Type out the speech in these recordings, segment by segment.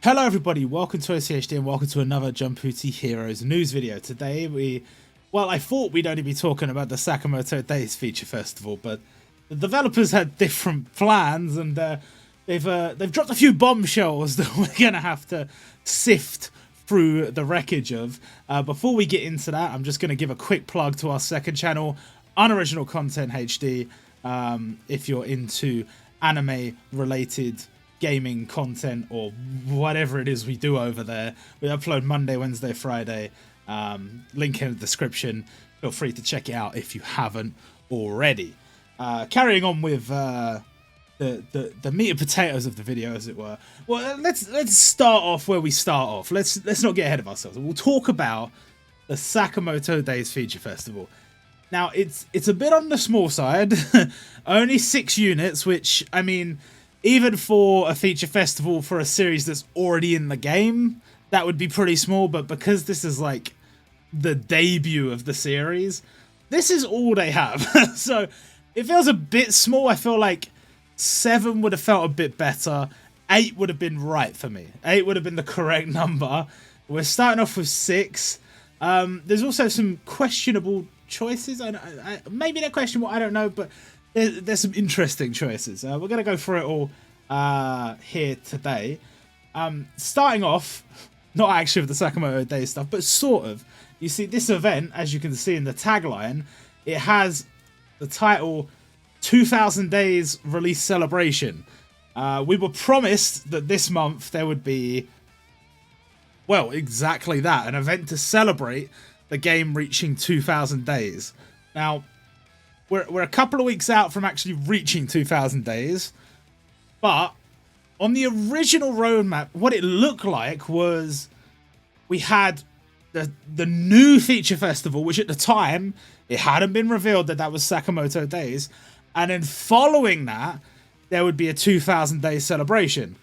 Hello everybody, welcome to OCHD and welcome to another Jumputi Heroes news video. Today I thought we'd only be talking about the Sakamoto Days feature festival, but the developers had different plans and they've dropped a few bombshells that we're gonna have to sift through the wreckage of. Before we get into that, I'm just gonna give a quick plug to our second channel, OriginalContentHD. If you're into anime related gaming content or whatever it is we do over there, we upload Monday, Wednesday, Friday. Link in the description. Feel free to check it out if you haven't already. Carrying on with the meat and potatoes of the video, as it were. Well, let's start off where we start off. Let's not get ahead of ourselves. We'll talk about the Sakamoto Days Feature Festival. Now, it's a bit on the small side. Only 6 units, which, I mean, even for a feature festival for a series that's already in the game, that would be pretty small. But because this is like the debut of the series, this is all they have. So it feels a bit small. I feel like 7 would have felt a bit better. 8 would have been right for me. 8 would have been the correct number. We're starting off with 6. There's also some questionable choices. Maybe they're questionable, I don't know, but there's some interesting choices. We're going to go through it all here today. Starting off, not actually with the Sakamoto Day stuff, but sort of. You see, this event, as you can see in the tagline, it has the title 2000 Days Release Celebration. We were promised that this month there would be, well, exactly that, an event to celebrate the game reaching 2000 days. Now, we're a couple of weeks out from actually reaching 2000 days, but on the original roadmap, what it looked like was we had the new feature festival, which at the time, it hadn't been revealed that that was Sakamoto Days, and then following that, there would be a 2000 day celebration.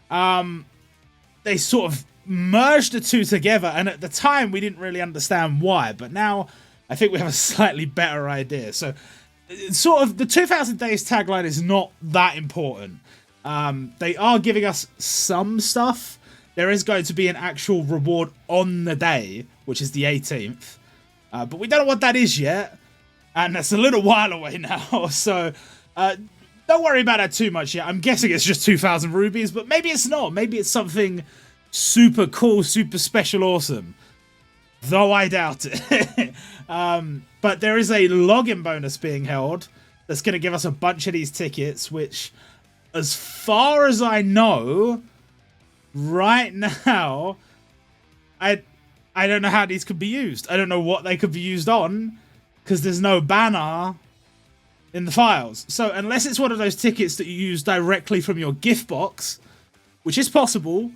They sort of merged the two together, and at the time, we didn't really understand why, but now I think we have a slightly better idea. So, sort of, the 2000 Days tagline is not that important. They are giving us some stuff. There is going to be an actual reward on the day, which is the 18th. But we don't know what that is yet, and that's a little while away now, so don't worry about that too much yet. I'm guessing it's just 2,000 rubies, but maybe it's not. Maybe it's something super cool, super special, awesome. Though I doubt it. But there is a login bonus being held that's going to give us a bunch of these tickets, which, as far as I know, right now, I don't know how these could be used. I don't know what they could be used on, because there's no banner in the files. So unless it's one of those tickets that you use directly from your gift box, which is possible,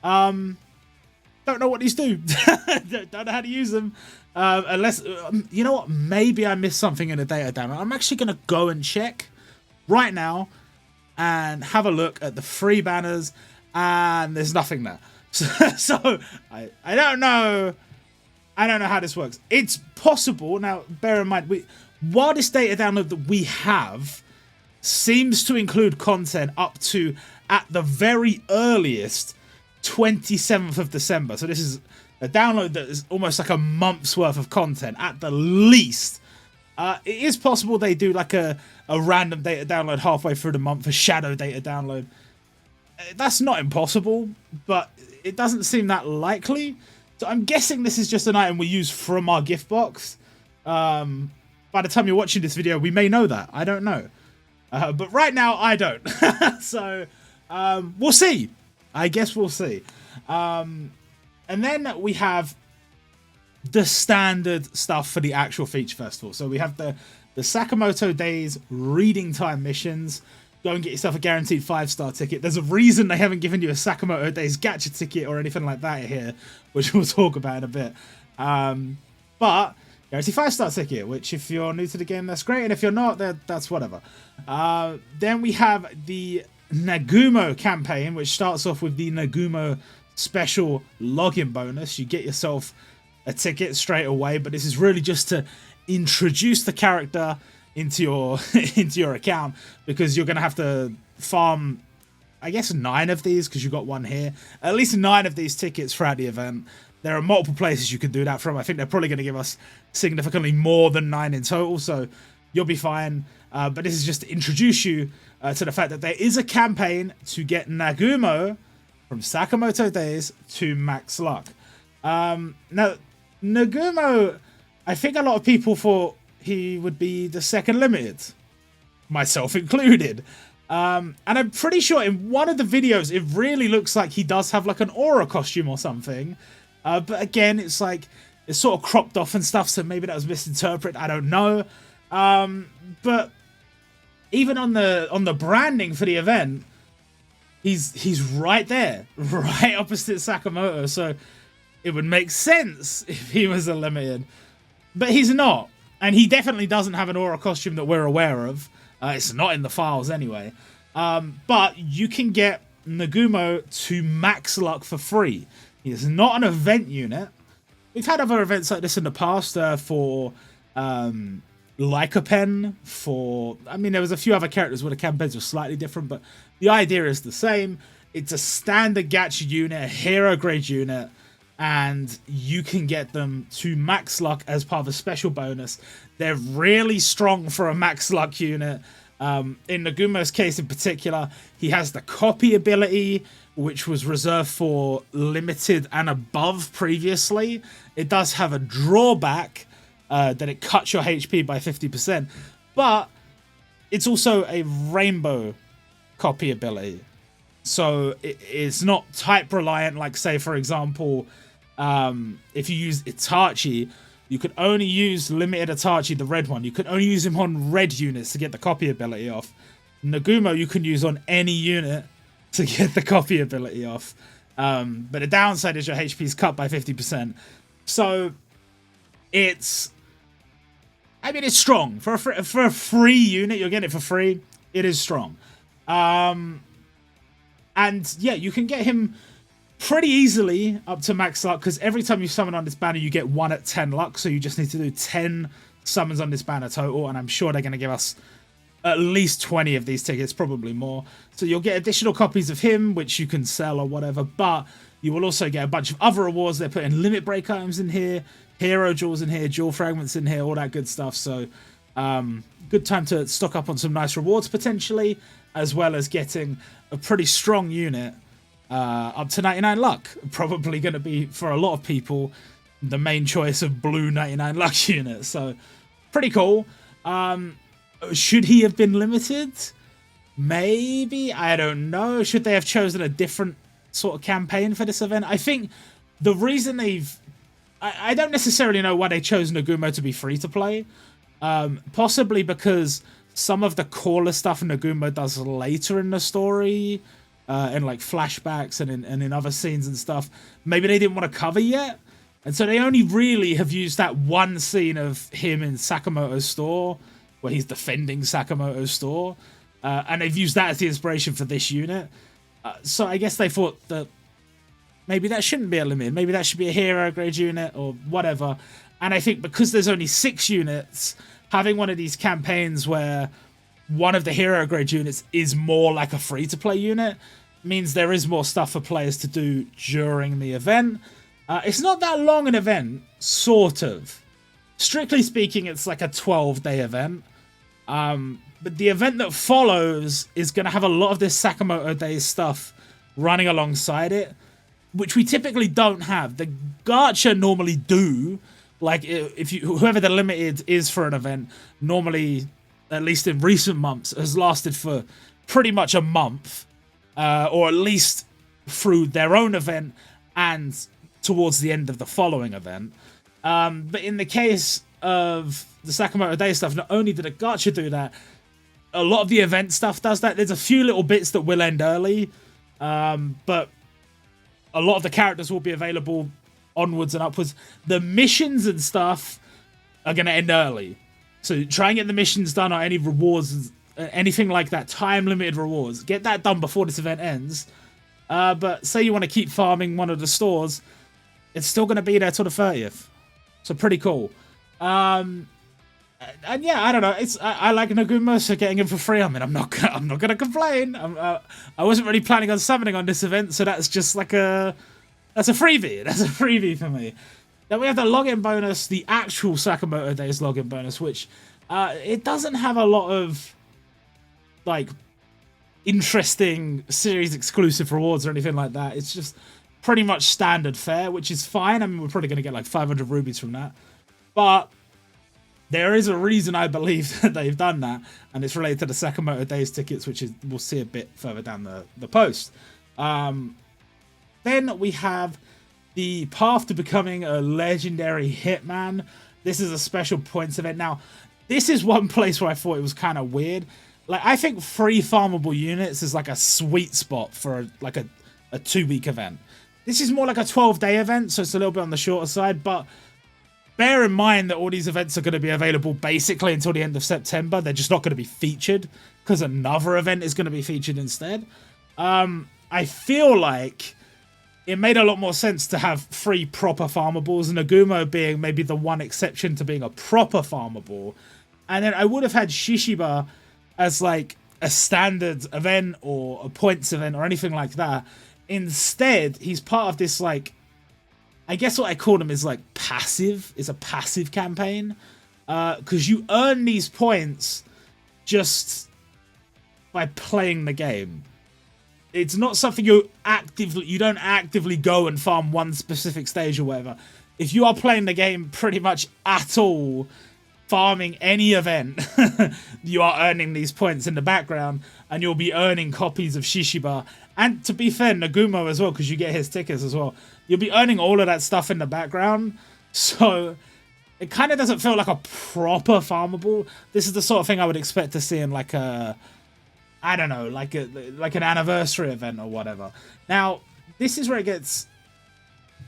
don't know what these do. Don't know how to use them. Unless, you know what, maybe I missed something in the data download. I'm actually going to go and check right now and have a look at the free banners, and there's nothing there. So I don't know. I don't know how this works. It's possible. Now, bear in mind, while this data download that we have seems to include content up to, at the very earliest, 27th of December. So this is a download that is almost like a month's worth of content at the least. It is possible they do like a random data download halfway through the month, a shadow data download. That's not impossible, but it doesn't seem that likely. So I'm guessing this is just an item we use from our gift box. By the time you're watching this video, we may know that. I don't know. But right now, I don't. So we'll see. I guess we'll see. And then we have the standard stuff for the actual feature festival. So we have the Sakamoto Days reading time missions. Go and get yourself a guaranteed 5-star ticket. There's a reason they haven't given you a Sakamoto Days Gacha ticket or anything like that here, which we'll talk about in a bit. But guaranteed 5-star ticket, which if you're new to the game, that's great. And if you're not, that's whatever. Then we have the Nagumo campaign, which starts off with the Nagumo special login bonus. You get yourself a ticket straight away, but this is really just to introduce the character into your account, because you're going to have to farm I guess 9 of these, because you got one here. At least 9 of these tickets throughout the event. There are multiple places you can do that from. I think they're probably going to give us significantly more than 9 in total, so you'll be fine. But this is just to introduce you to the fact that there is a campaign to get Nagumo from Sakamoto Days to max luck. Now, Nagumo, I think a lot of people thought he would be the second limited, myself included. And I'm pretty sure in one of the videos, it really looks like he does have like an aura costume or something. But again, it's like, it's sort of cropped off and stuff, so maybe that was misinterpreted, I don't know. But even on the branding for the event, he's right there, right opposite Sakamoto, so it would make sense if he was a limited. But he's not, and he definitely doesn't have an aura costume that we're aware of. It's not in the files anyway. But you can get Nagumo to max luck for free. He is not an event unit. We've had other events like this in the past for Lycopen, for... I mean, there was a few other characters where the campaigns were slightly different, but the idea is the same. It's a standard gacha unit, a hero grade unit, and you can get them to max luck as part of a special bonus. They're really strong for a max luck unit. In Nagumo's case in particular, he has the copy ability, which was reserved for limited and above previously. It does have a drawback that it cuts your HP by 50%, but it's also a rainbow copy ability. So it's not type reliant, like say for example, if you use Itachi, you could only use limited Itachi, the red one. You could only use him on red units to get the copy ability off. Nagumo you can use on any unit to get the copy ability off. But the downside is your HP is cut by 50%. So it's... I mean, it's strong. For a free unit, you're getting it for free. It is strong. And yeah, you can get him pretty easily up to max luck, because every time you summon on this banner, you get 1 at 10 luck. So you just need to do 10 summons on this banner total, and I'm sure they're going to give us at least 20 of these tickets, probably more. So you'll get additional copies of him, which you can sell or whatever, but you will also get a bunch of other rewards. They're putting limit break items in here, hero jewels in here, jewel fragments in here, all that good stuff. So good time to stock up on some nice rewards potentially, as well as getting a pretty strong unit up to 99 luck. Probably going to be, for a lot of people, the main choice of blue 99 luck unit. So pretty cool. Should he have been limited? Maybe. I don't know. Should they have chosen a different sort of campaign for this event? I think the reason they've... I don't necessarily know why they chose Nagumo to be free to play. Possibly because some of the cooler stuff Nagumo does later in the story, in like flashbacks and in other scenes and stuff, maybe they didn't want to cover yet. And so they only really have used that one scene of him in Sakamoto's store, where he's defending Sakamoto's store. And they've used that as the inspiration for this unit. So I guess they thought that maybe that shouldn't be a limit. Maybe that should be a hero grade unit or whatever. And I think because there's only 6 units, having one of these campaigns where one of the hero grade units is more like a free-to-play unit means there is more stuff for players to do during the event. It's not that long an event, sort of. Strictly speaking, it's like a 12-day event. But the event that follows is going to have a lot of this Sakamoto Days stuff running alongside it, which we typically don't have. The Gacha normally do. Like, if whoever the limited is for an event, normally, at least in recent months, has lasted for pretty much a month, or at least through their own event and towards the end of the following event. But in the case of the Sakamoto Day stuff, not only did a Gacha do that, a lot of the event stuff does that. There's a few little bits that will end early, but a lot of the characters will be available onwards and upwards. The missions and stuff are going to end early. So try and get the missions done or any rewards, anything like that, time-limited rewards. Get that done before this event ends. But say you want to keep farming one of the stores, it's still going to be there till the 30th. So pretty cool. And yeah, I don't know. I like Nagumo, so getting him for free. I mean, I'm not gonna complain. I wasn't really planning on summoning on this event, so that's just like that's a freebie. That's a freebie for me. Then we have the login bonus, the actual Sakamoto Days login bonus, which it doesn't have a lot of like interesting series exclusive rewards or anything like that. It's just pretty much standard fare, which is fine. I mean, we're probably gonna get like 500 rubies from that, but there is a reason I believe that they've done that, and it's related to the Sakamoto Days tickets, which is we'll see a bit further down the post. Then we have the path to becoming a legendary hitman. This is a special points event. Now, this is one place where I thought it was kind of weird. Like, I think free farmable units is like a sweet spot for like a 2-week event. This is more like a 12-day event, so it's a little bit on the shorter side, but bear in mind that all these events are going to be available basically until the end of September. They're just not going to be featured because another event is going to be featured instead. I feel like it made a lot more sense to have 3 proper farmables, Nagumo being maybe the one exception to being a proper farmable. And then I would have had Shishiba as like a standard event or a points event or anything like that. Instead, he's part of this like, I guess what I call them is like passive. It's a passive campaign. Because you earn these points just by playing the game. It's not something you don't actively go and farm one specific stage or whatever. If you are playing the game pretty much at all, farming any event, you are earning these points in the background, and you'll be earning copies of Shishiba. And to be fair, Nagumo as well, because you get his tickets as well. You'll be earning all of that stuff in the background. So it kind of doesn't feel like a proper farmable. This is the sort of thing I would expect to see in like a, I don't know, like an anniversary event or whatever. Now, this is where it gets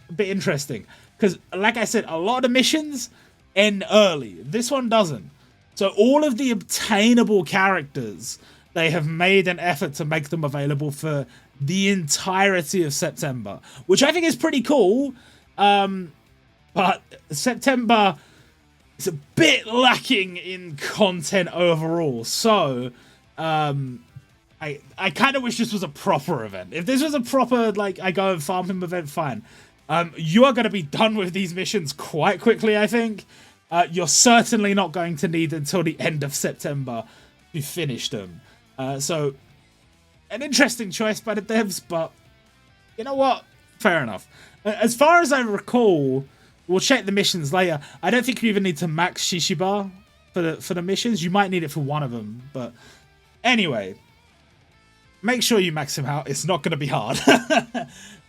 a bit interesting. Because, like I said, a lot of the missions end early. This one doesn't. So all of the obtainable characters, they have made an effort to make them available for the entirety of September, which I think is pretty cool. But September is a bit lacking in content overall. So I kind of wish this was a proper event. If this was a proper, like, I go and farm him event, fine. You are going to be done with these missions quite quickly, I think. You're certainly not going to need until the end of September to finish them. So, an interesting choice by the devs, but you know what? Fair enough. As far as I recall, we'll check the missions later. I don't think you even need to max Shishiba for the missions. You might need it for one of them, but anyway, make sure you max him out. It's not going to be hard.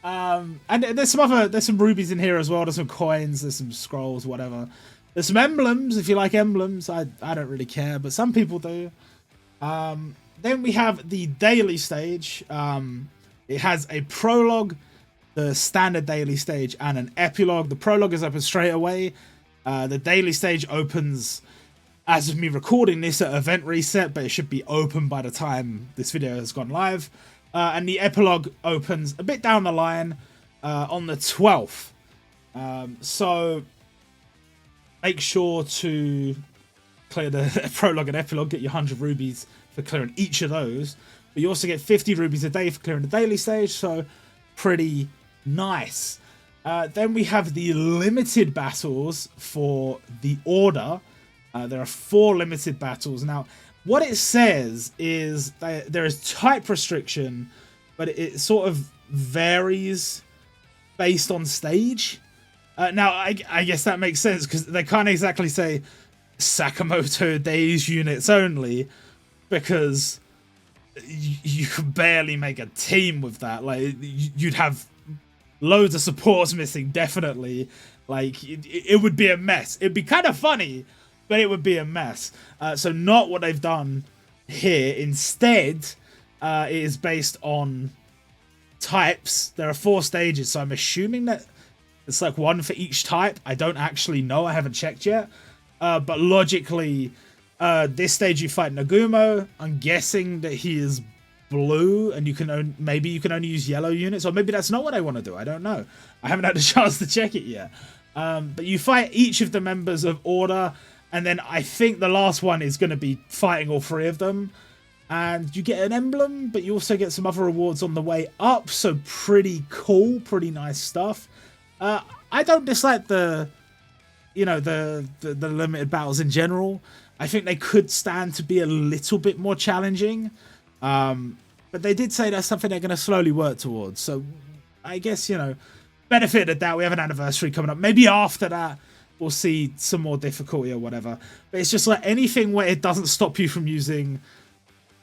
And there's some rubies in here as well. There's some coins. There's some scrolls, whatever. There's some emblems if you like emblems. I don't really care, but some people do. Then we have the daily stage. It has a prologue, the standard daily stage, and an epilogue. The prologue is open straight away. The daily stage opens, as of me recording this, at event reset, but it should be open by the time this video has gone live. And the epilogue opens a bit down the line on the 12th. So make sure to clear the prologue and epilogue, get your 100 rubies for clearing each of those. But you also get 50 rubies a day for clearing the daily stage, so pretty nice. Then we have the limited battles for the Order. There are 4 limited battles. Now, what it says is that there is type restriction, but it sort of varies based on stage. Now, I guess that makes sense because they can't exactly say Sakamoto Days units only, because you could barely make a team with that. Like, you'd have loads of supports missing, definitely. Like, it would be a mess. It'd be kind of funny, but it would be a mess. So not what they've done here. Instead, it is based on types. There are 4 stages, so I'm assuming that it's like 1 for each type. I don't actually know. I haven't checked yet. But logically, this stage you fight Nagumo. I'm guessing that he is blue, and maybe you can only use yellow units, or maybe that's not what I want to do. I don't know. I haven't had a chance to check it yet. But you fight each of the members of Order, And then I think the last one is going to be fighting all 3 of them. And you get an emblem, but you also get some other rewards on the way up. So pretty cool, pretty nice stuff. I don't dislike the limited battles in general. I think they could stand to be a little bit more challenging. But they did say that's something they're going to slowly work towards. So I guess, benefit of that. We have an anniversary coming up. Maybe after that, we'll see some more difficulty or whatever. But it's just like anything where it doesn't stop you from using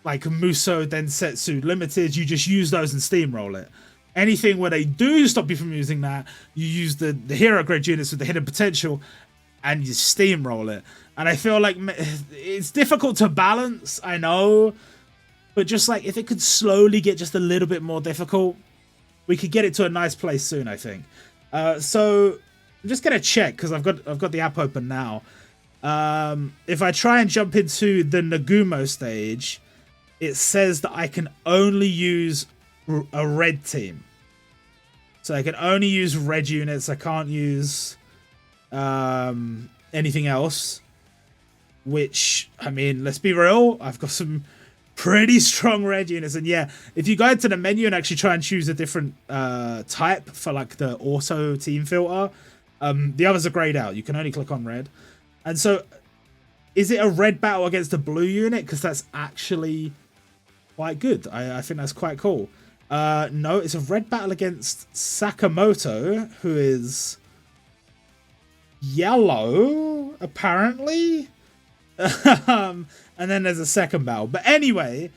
like Muso Densetsu Limited, you just use those and steamroll it. Anything where they do stop you from using that, you use the hero grade units with the hidden potential and you steamroll it. And I feel like it's difficult to balance, I know, but just like if it could slowly get just a little bit more difficult, we could get it to a nice place soon, I think. So I'm just gonna check because I've got the app open now. If I try and jump into the Nagumo stage, it says that I can only use a red team. So I can only use red units. I can't use anything else. Which, I mean, let's be real. I've got some pretty strong red units. And yeah, if you go into the menu and actually try and choose a different type for like the auto team filter, the others are grayed out. You can only click on red. And so, is it a red battle against a blue unit? Because that's actually quite good. I think that's quite cool. No, it's a red battle against Sakamoto, who is yellow, apparently. And then there's a second battle. But anyway,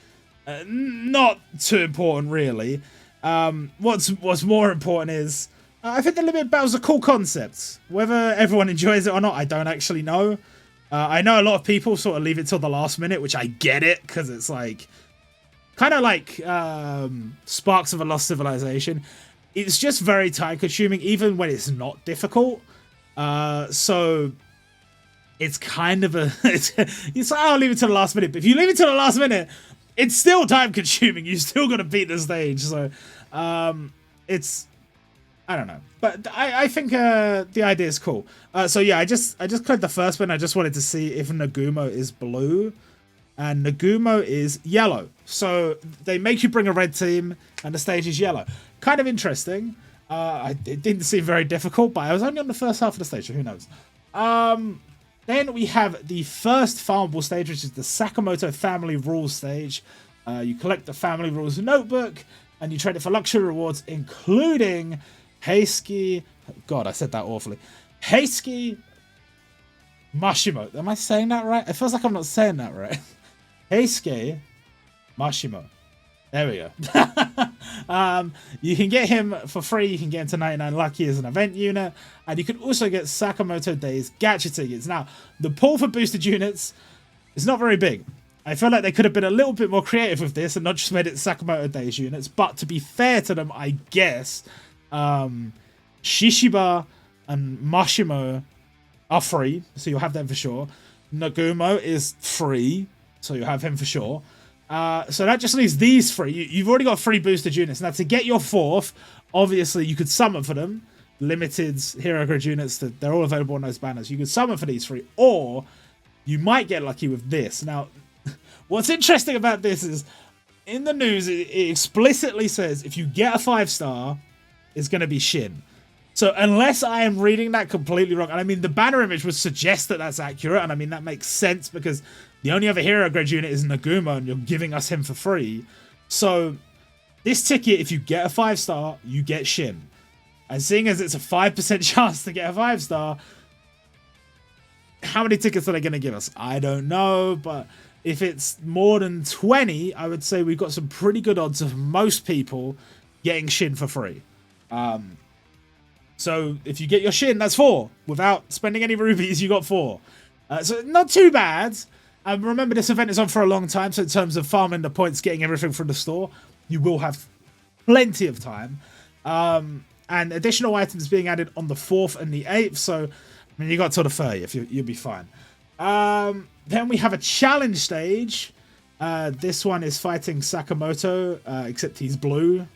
not too important, really. What's more important is, I think the limited battles are cool concepts. Whether everyone enjoys it or not, I don't actually know. I know a lot of people sort of leave it till the last minute, which I get it, because it's like kind of like Sparks of a Lost Civilization. It's just very time consuming, even when it's not difficult. So it's kind of a it's like, I'll leave it to the last minute, but if you leave it to the last minute, it's still time consuming. You still got to beat the stage. So it's, I don't know, but I think the idea is cool. So yeah, I just clicked the first one. I just wanted to see if Nagumo is blue and Nagumo is yellow. So they make you bring a red team and the stage is yellow. Kind of interesting. It didn't seem very difficult, but I was only on the first half of the stage, so who knows. Then we have the first farmable stage, which is the Sakamoto Family Rules stage. You collect the Family Rules notebook, and you trade it for luxury rewards, including Heisuke... God, I said that awfully. Heisuke Mashimo. Am I saying that right? It feels like I'm not saying that right. Heisuke Mashimo. There we go. You can get him for free. You can get him to 99 Lucky as an event unit. And you can also get Sakamoto Days Gacha tickets. Now, the pool for boosted units is not very big. I feel like they could have been a little bit more creative with this and not just made it Sakamoto Days units. But to be fair to them, I guess, Shishiba and Mashimo are free. So you'll have them for sure. Nagumo is free. So you'll have him for sure. So that just leaves these three. You've already got 3 boosted units. Now, to get your 4th, obviously, you could summon for them. Limited hero grid units, they're all available on those banners. You could summon for these 3, or you might get lucky with this. Now, what's interesting about this is, in the news, it explicitly says if you get a 5-star, it's going to be Shin. So unless I am reading that completely wrong, and I mean, the banner image would suggest that that's accurate, and I mean, that makes sense because the only other hero grade unit is Nagumo, and you're giving us him for free. So this ticket, if you get a 5-star, you get Shin. And seeing as it's a 5% chance to get a 5-star, how many tickets are they going to give us? I don't know, but if it's more than 20, I would say we've got some pretty good odds of most people getting Shin for free. So if you get your Shin, that's 4. Without spending any rubies, you got 4. So not too bad. Remember, this event is on for a long time, so in terms of farming the points, getting everything from the store, you will have plenty of time. And additional items being added on the 4th and the 8th, so I mean, you got till the 30th, you'll be fine. Then we have a challenge stage. This one is fighting Sakamoto, except he's blue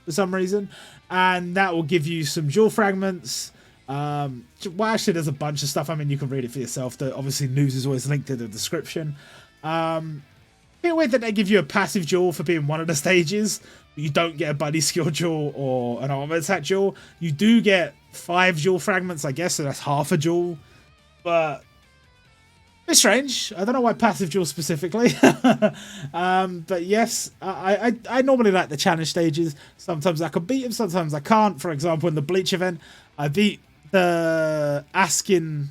for some reason. And that will give you some jewel fragments, Well, actually, there's a bunch of stuff. I mean, you can read it for yourself. Obviously, news is always linked in the description. Bit weird that they give you a passive jewel for being one of the stages, but you don't get a buddy skill jewel or an armor attack jewel. You do get 5 jewel fragments, I guess, so that's half a jewel. But it's strange. I don't know why passive jewel specifically. But yes, I normally like the challenge stages. Sometimes I can beat them, sometimes I can't. For example, in the Bleach event, I beat the Askin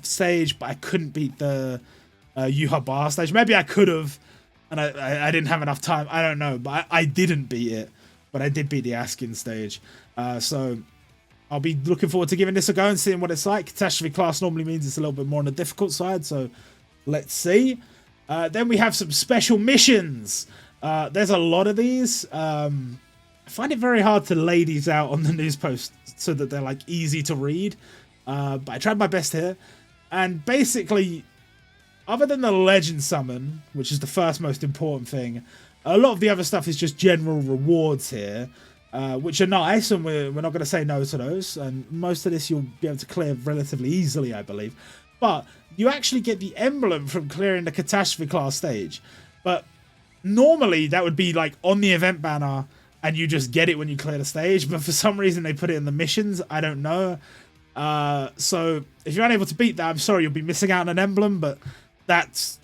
stage, but I couldn't beat the Yuha Bar stage. Maybe I could have, and I didn't have enough time. I don't know, but I didn't beat it. But I did beat the Askin stage. So I'll be looking forward to giving this a go and seeing what it's like. Catastrophe class normally means it's a little bit more on the difficult side, so let's see. Then we have some special missions. There's a lot of these. I find it very hard to lay these out on the news post so that they're like easy to read. But I tried my best here. And basically, other than the legend summon, which is the first most important thing, a lot of the other stuff is just general rewards here, which are nice, and we're not going to say no to those. And most of this you'll be able to clear relatively easily, I believe. But you actually get the emblem from clearing the Catastrophe class stage. But normally that would be like on the event banner, and you just get it when you clear the stage. But for some reason they put it in the missions. I don't know. So if you're unable to beat that, I'm sorry, you'll be missing out on an emblem, but that's,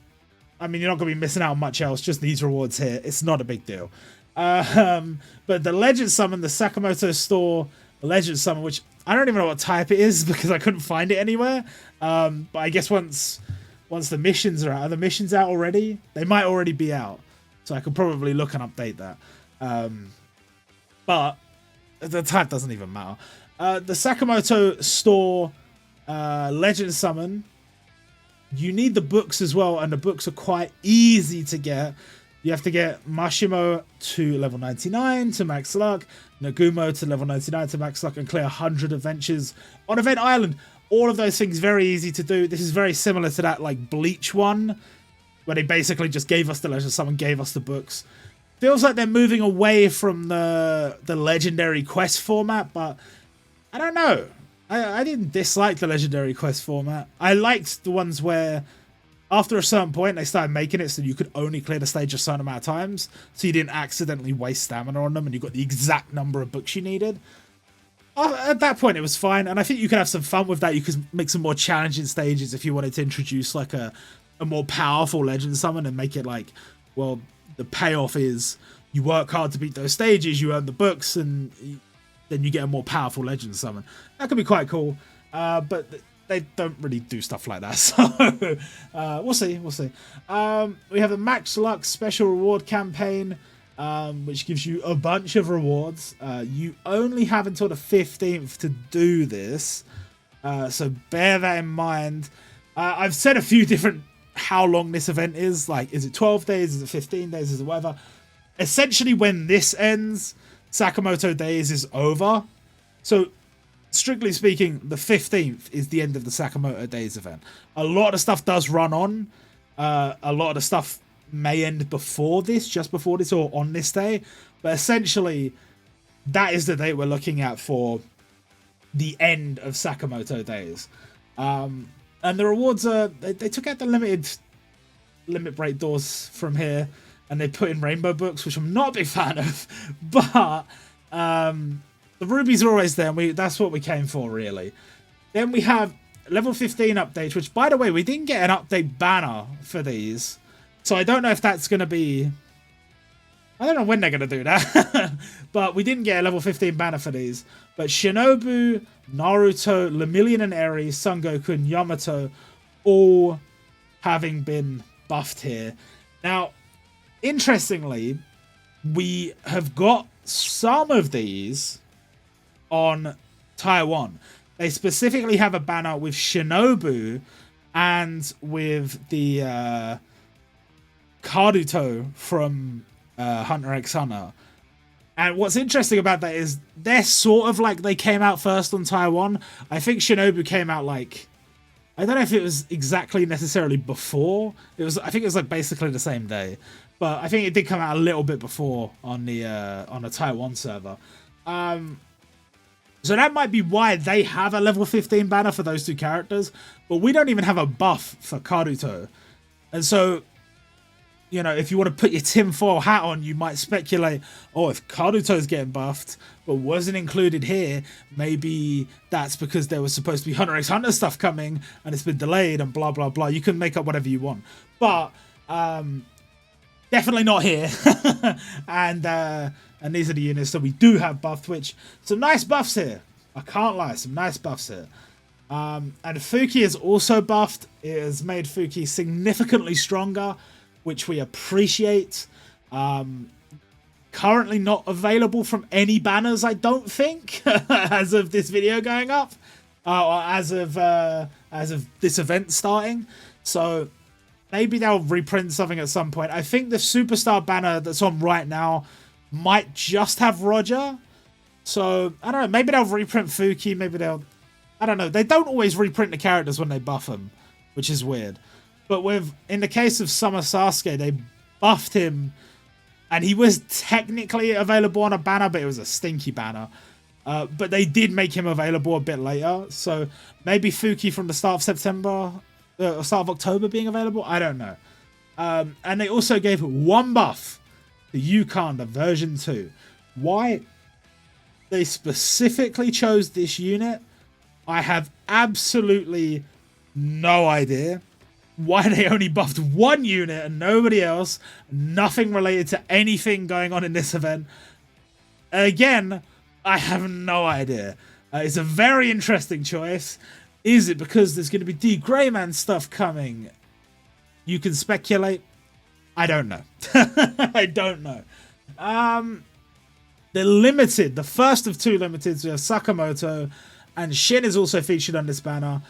I mean, you're not going to be missing out on much else, just these rewards here. It's not a big deal. But the Legend Summon, the Sakamoto store Legend Summon, which I don't even know what type it is because I couldn't find it anywhere. But I guess once the missions are the missions out already? They might already be out. So I could probably look and update that. But the type doesn't even matter. The Sakamoto store Legend Summon, you need the books as well, and the books are quite easy to get. You have to get Mashimo to level 99 to max luck, Nagumo to level 99 to max luck, and clear 100 adventures on Event Island. All of those things very easy to do. This is very similar to that like Bleach one, where they basically just gave us the Legend Summon, gave us the books. Feels like they're moving away from the legendary quest format, but I don't know. I didn't dislike the legendary quest format. I liked the ones where after a certain point they started making it so you could only clear the stage a certain amount of times, so you didn't accidentally waste stamina on them and you got the exact number of books you needed. At that point it was fine, and I think you could have some fun with that. You could make some more challenging stages if you wanted to introduce like a more powerful Legend Summon and make it like, well, the payoff is you work hard to beat those stages, you earn the books, and then you get a more powerful Legend Summon. That could be quite cool, but they don't really do stuff like that, so we'll see. We have the Max Luck Special Reward Campaign, which gives you a bunch of rewards. You only have until the 15th to do this, so bear that in mind. I've said a few different how long this event is. Like, is it 12 days? Is it 15 days? Is it whatever? Essentially, when this ends, Sakamoto Days is over. So, strictly speaking, the 15th is the end of the Sakamoto Days event. A lot of stuff does run on. A lot of the stuff may end before this, just before this, or on this day. But essentially, that is the date we're looking at for the end of Sakamoto Days. And the rewards are, they took out the limit break doors from here, and they put in rainbow books, which I'm not a big fan of, but the rubies are always there, and that's what we came for, really. Then we have level 15 updates, which, by the way, we didn't get an update banner for these, so I don't know if that's going to be, I don't know when they're going to do that, but we didn't get a level 15 banner for these. But Shinobu, Naruto, Lemillion and Eri, Son Goku, and Yamato all having been buffed here. Now, interestingly, we have got some of these on Taiwan. They specifically have a banner with Shinobu and with the Karuto from Hunter x Hunter. And what's interesting about that is they're sort of like they came out first on Taiwan. I think Shinobu came out like, I don't know if it was exactly necessarily before. I think it was like basically the same day, but I think it did come out a little bit before on the Taiwan server. So that might be why they have a level 15 banner for those two characters, but we don't even have a buff for Karuto. And so, you know, if you want to put your tinfoil hat on, you might speculate, oh, if Karuto's getting buffed, but wasn't included here, maybe that's because there was supposed to be Hunter x Hunter stuff coming, and it's been delayed, and blah, blah, blah. You can make up whatever you want. But, definitely not here. And these are the units that we do have buffed, which some nice buffs here. I can't lie, some nice buffs here. And Fuki is also buffed. It has made Fuki significantly stronger, which we appreciate. Currently not available from any banners, I don't think, as of this video going up, or as of this event starting. So maybe they'll reprint something at some point. I think the Superstar banner that's on right now might just have Roger. So, I don't know. Maybe they'll reprint Fuki. Maybe they'll... I don't know. They don't always reprint the characters when they buff them, which is weird. But in the case of Summer Sasuke, they buffed him. And he was technically available on a banner, but it was a stinky banner. But they did make him available a bit later. So, maybe Fuki from the start of September... start of October being available? I don't know. And they also gave one buff to Yukanda version 2. Why they specifically chose this unit, I have absolutely no idea. Why they only buffed one unit and nobody else. Nothing related to anything going on in this event. Again, I have no idea. It's a very interesting choice. Is it because there's going to be D. Greyman stuff coming? You can speculate. I don't know. I don't know. The limited, the first of two limiteds, we have Sakamoto, and Shin is also featured on this banner.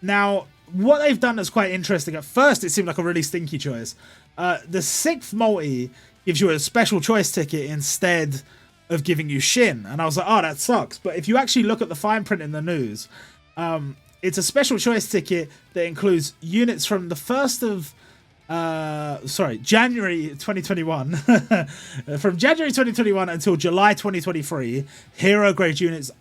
Now, what they've done is quite interesting. At first, it seemed like a really stinky choice. The 6th multi gives you a special choice ticket instead of giving you Shin. And I was like, oh, that sucks. But if you actually look at the fine print in the news, it's a special choice ticket that includes units from the 1st of January 2021. From January 2021 until July 2023, hero grade units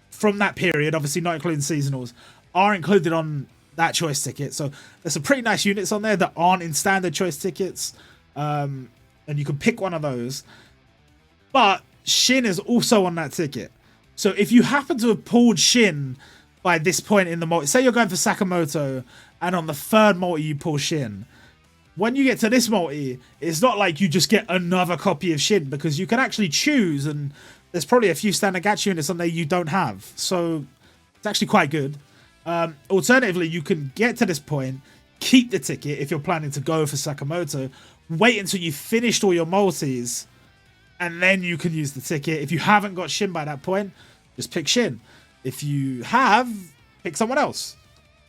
from that period, obviously not including seasonals, are included on that choice ticket. So there's some pretty nice units on there that aren't in standard choice tickets, and you can pick one of those. But Shin is also on that ticket. So if you happen to have pulled Shin by this point in the multi, say you're going for Sakamoto, and on the 3rd multi you pull Shin, when you get to this multi, it's not like you just get another copy of Shin, because you can actually choose, and there's probably a few standard Gacha units on there you don't have. So it's actually quite good. Alternatively, you can get to this point, keep the ticket if you're planning to go for Sakamoto, wait until you've finished all your multis, and then you can use the ticket. If you haven't got Shin by that point, just pick Shin. If you have, pick someone else.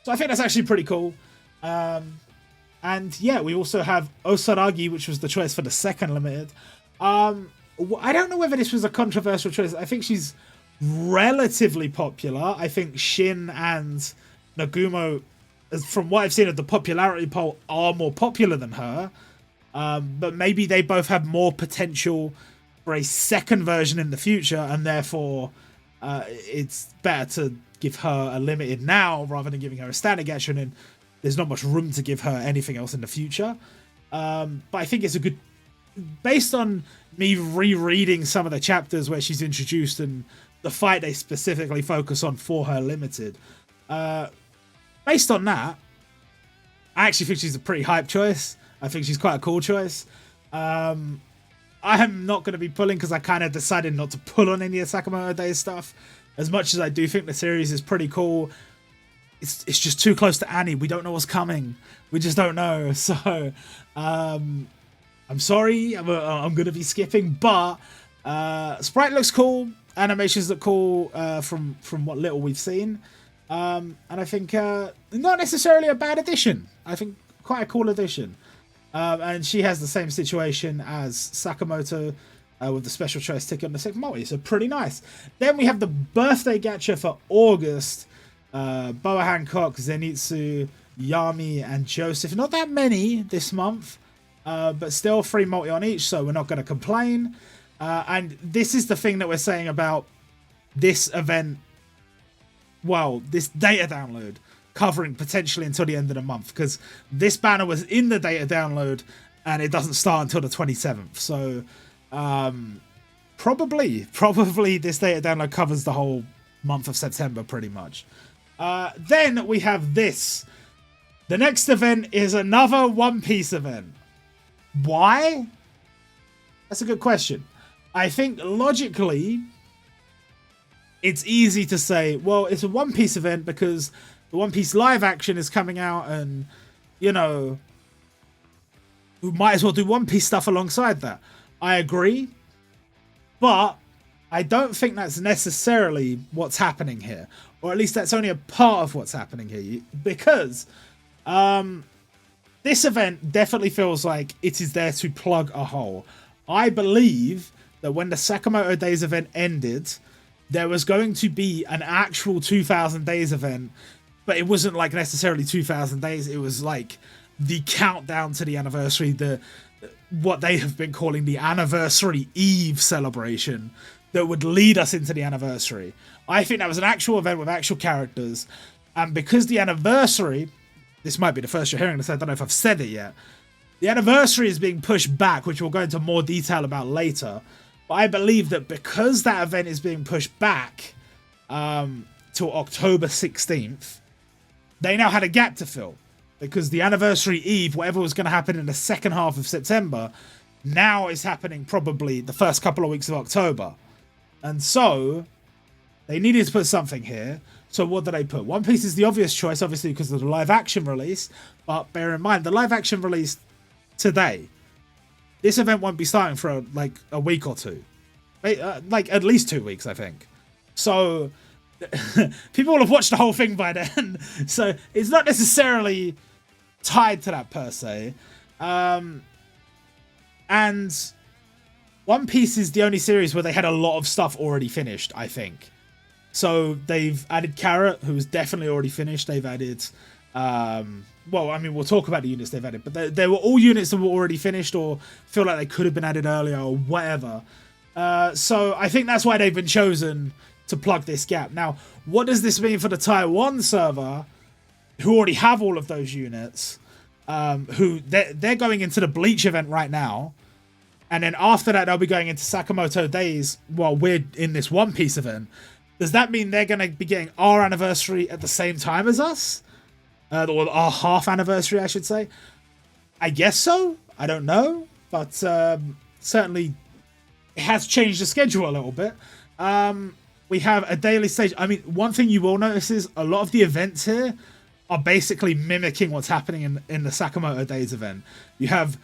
So I think that's actually pretty cool. And yeah, we also have Osaragi, which was the choice for the 2nd limited. I don't know whether this was a controversial choice. I think she's relatively popular. I think Shin and Nagumo, from what I've seen of the popularity poll, are more popular than her. But maybe they both have more potential for a 2nd version in the future, and therefore it's better to give her a limited now rather than giving her a standard Gacha, and there's not much room to give her anything else in the future. But I think it's a good... Based on me rereading some of the chapters where she's introduced and the fight they specifically focus on for her limited, based on that, I actually think she's a pretty hype choice. I think she's quite a cool choice. I am not going to be pulling because I kind of decided not to pull on any of Sakamoto Days stuff. As much as I do think the series is pretty cool, it's just too close to Annie. We don't know what's coming. We just don't know. So, I'm sorry. I'm going to be skipping, but sprite looks cool. Animations look cool from what little we've seen. And I think not necessarily a bad addition. I think quite a cool addition. And she has the same situation as Sakamoto with the special choice ticket on the 6th multi. So pretty nice. Then we have the birthday gacha for August. Boa Hancock, Zenitsu, Yami, and Joseph. Not that many this month, but still 3 multi on each, so we're not going to complain. And this is the thing that we're saying about this event, well, this data download covering potentially until the end of the month, because this banner was in the data download and it doesn't start until the 27th. So probably this data download covers the whole month of September pretty much. Then we have this. The next event is another One Piece event. Why? That's a good question. I think logically it's easy to say, well, it's a One Piece event because the One Piece live action is coming out, and, you know, we might as well do One Piece stuff alongside that. I agree, but I don't think that's necessarily what's happening here, or at least that's only a part of what's happening here, because this event definitely feels like it is there to plug a hole. I believe that when the Sakamoto Days event ended, there was going to be an actual 2000 Days event, but it wasn't like necessarily 2000 days. It was like the countdown to the anniversary, what they have been calling the Anniversary Eve celebration that would lead us into the anniversary. I think that was an actual event with actual characters, and because the anniversary, this might be the first you're hearing this, I don't know if I've said it yet, the anniversary is being pushed back, which we'll go into more detail about later. But I believe that because that event is being pushed back till October 16th, they now had a gap to fill. Because the Anniversary Eve, whatever was going to happen in the second half of September, now is happening probably the first couple of weeks of October. And so they needed to put something here. So what did they put? One Piece is the obvious choice, obviously, because of the live action release. But bear in mind, the live action release today, this event won't be starting for like a week or two. Like at least 2 weeks, I think. So people will have watched the whole thing by then. So it's not necessarily tied to that per se. And One Piece is the only series where they had a lot of stuff already finished, I think. So they've added Carrot, who was definitely already finished. They've added, well, I mean, we'll talk about the units they've added, but they were all units that were already finished or feel like they could have been added earlier or whatever. So I think that's why they've been chosen to plug this gap. Now, what does this mean for the Taiwan server, who already have all of those units, who they're going into the Bleach event right now, and then after that they'll be going into Sakamoto Days while we're in this One Piece event. Does that mean they're going to be getting our anniversary at the same time as us? Or our half anniversary, I should say. I guess so. I don't know. But certainly it has changed the schedule a little bit. We have a daily stage. I mean, one thing you will notice is a lot of the events here are basically mimicking what's happening in the Sakamoto Days event. You have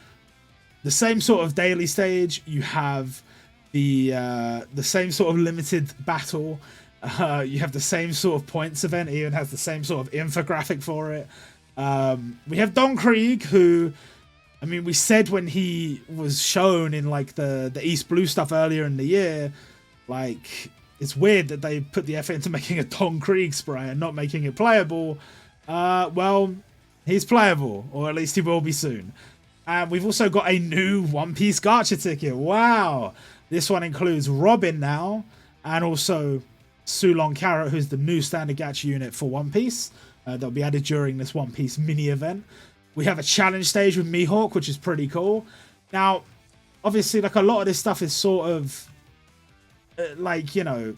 the same sort of daily stage. You have the same sort of limited battle. You have the same sort of points event. It even has the same sort of infographic for it. We have Don Krieg, who, I mean, we said when he was shown in like the East Blue stuff earlier in the year, like, it's weird that they put the effort into making a Don Krieg spray and not making it playable. Well, he's playable, or at least he will be soon. And we've also got a new One Piece Gacha ticket. Wow! This one includes Robin now, and also Sulong Carrot, who's the new standard gacha unit for One Piece. That'll be added during this One Piece mini event. We have a challenge stage with Mihawk, which is pretty cool. Now, obviously, like, a lot of this stuff is sort of like, you know,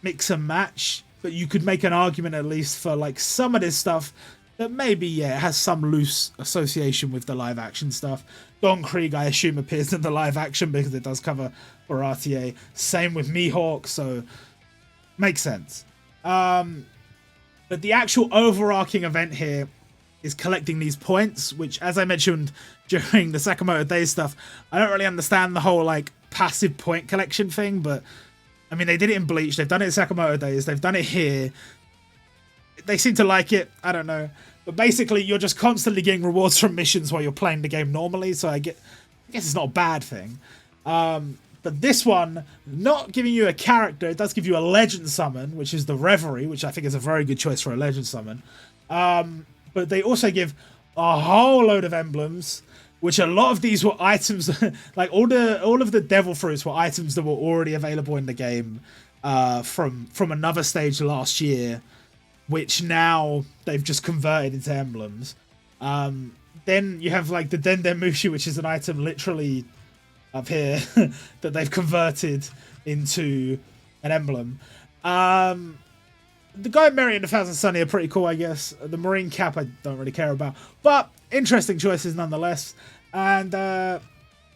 mix and match, but you could make an argument at least for like some of this stuff that maybe, yeah, it has some loose association with the live action stuff. Don Krieg, I assume, appears in the live action because it does cover Baratie. Same with Mihawk, so makes sense. But the actual overarching event here is collecting these points, which, as I mentioned during the Sakamoto Days stuff, I don't really understand the whole like passive point collection thing, but I mean, they did it in Bleach, they've done it in Sakamoto Days, they've done it here. They seem to like it, I don't know. But basically, you're just constantly getting rewards from missions while you're playing the game normally, so I guess it's not a bad thing. But this one, not giving you a character, it does give you a legend summon, which is the Reverie, which I think is a very good choice for a legend summon. But they also give a whole load of emblems, which a lot of these were items, like all of the Devil Fruits were items that were already available in the game. from another stage last year, which now they've just converted into emblems. Then you have like the Dendemushi, which is an item literally up here that they've converted into an emblem. The Guy Mary and the Thousand Sunny are pretty cool, I guess. The Marine Cap I don't really care about, but interesting choices nonetheless. And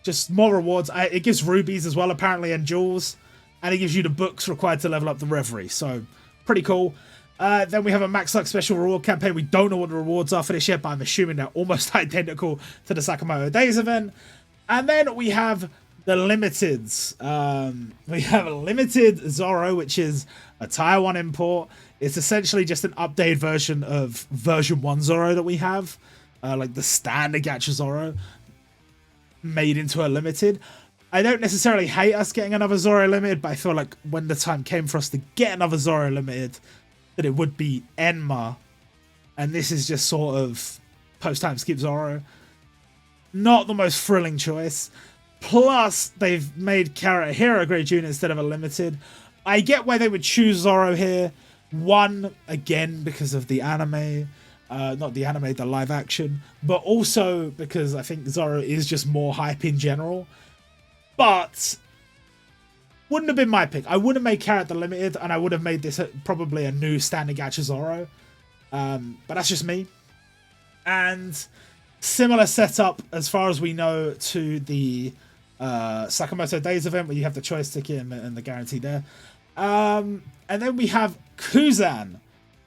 just more rewards. It gives rubies as well, apparently, and jewels, and it gives you the books required to level up the Reverie. So pretty cool. Then we have a Max Luck special reward campaign. We don't know what the rewards are for this yet, but I'm assuming they're almost identical to the Sakamoto Days event. And then we have the limiteds. We have a limited Zoro, which is a Tier 1 import. It's essentially just an updated version of version 1 Zoro that we have. Like the standard Gacha Zoro made into a limited. I don't necessarily hate us getting another Zoro limited, but I feel like when the time came for us to get another Zoro limited, that it would be Enma. And this is just sort of post-time skip Zoro. Not the most thrilling choice. Plus, they've made Kara a hero grade unit instead of a limited. I get why they would choose Zoro here. One, again, because of the anime. Not the anime, the live action. But also because I think Zoro is just more hype in general. But wouldn't have been my pick. I would have made Carrot the limited, and I would have made this probably a new standard Gacha Zoro. But that's just me. And similar setup, as far as we know, to the Sakamoto Days event, where you have the choice ticket and the guarantee there. And then we have Kuzan,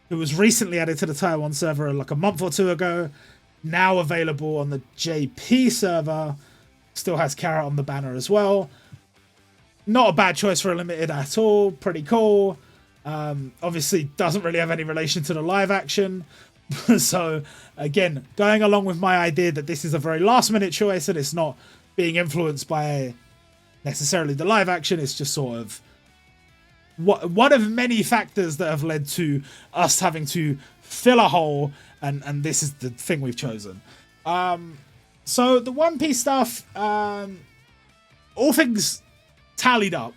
who was recently added to the Tier 1 server like a month or two ago. Now available on the JP server. Still has Carrot on the banner as well. Not a bad choice for a limited at all. Pretty cool. Obviously doesn't really have any relation to the live action. So again, going along with my idea that this is a very last minute choice and it's not being influenced by necessarily the live action. It's just sort of one of many factors that have led to us having to fill a hole. And this is the thing we've chosen. So the One Piece stuff, all things tallied up.